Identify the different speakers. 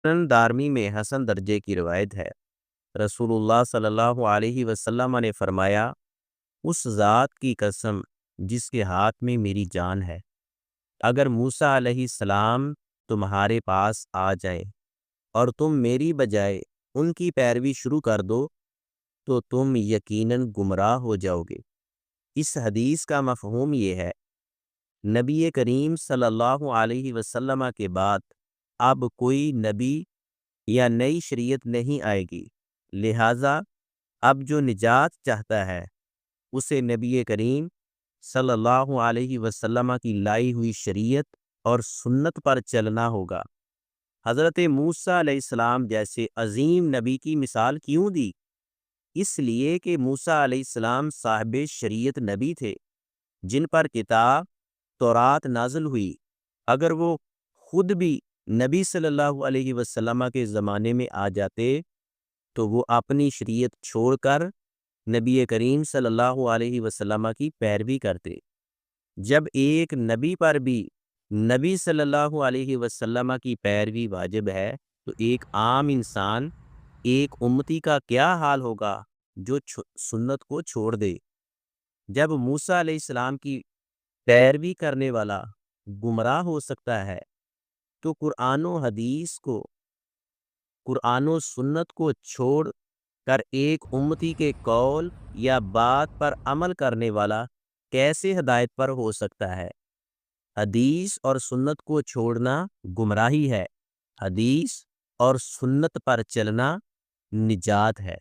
Speaker 1: سنن دارمی میں حسن درجے کی روایت ہے۔ رسول اللہ صلی اللہ علیہ وسلم نے فرمایا، اس ذات کی قسم جس کے ہاتھ میں میری جان ہے، اگر موسیٰ علیہ السلام تمہارے پاس آ جائیں اور تم میری بجائے ان کی پیروی شروع کر دو تو تم یقیناً گمراہ ہو جاؤ گے۔ اس حدیث کا مفہوم یہ ہے، نبی کریم صلی اللہ علیہ وسلم کے بعد اب کوئی نبی یا نئی شریعت نہیں آئے گی، لہٰذا اب جو نجات چاہتا ہے اسے نبی کریم صلی اللہ علیہ وسلم کی لائی ہوئی شریعت اور سنت پر چلنا ہوگا۔ حضرت موسیٰ علیہ السلام جیسے عظیم نبی کی مثال کیوں دی؟ اس لیے کہ موسیٰ علیہ السلام صاحب شریعت نبی تھے، جن پر کتاب تورات نازل ہوئی۔ اگر وہ خود بھی نبی صلی اللہ علیہ وسلم کے زمانے میں آ جاتے تو وہ اپنی شریعت چھوڑ کر نبی کریم صلی اللہ علیہ وسلم کی پیروی کرتے۔ جب ایک نبی پر بھی نبی صلی اللہ علیہ وسلم کی پیروی واجب ہے تو ایک عام انسان، ایک امتی کا کیا حال ہوگا جو سنت کو چھوڑ دے؟ جب موسیٰ علیہ السلام کی پیروی کرنے والا گمراہ ہو سکتا ہے تو قرآن و سنت کو چھوڑ کر ایک امتی کے قول یا بات پر عمل کرنے والا کیسے ہدایت پر ہو سکتا ہے؟ حدیث اور سنت کو چھوڑنا گمراہی ہے، حدیث اور سنت پر چلنا نجات ہے۔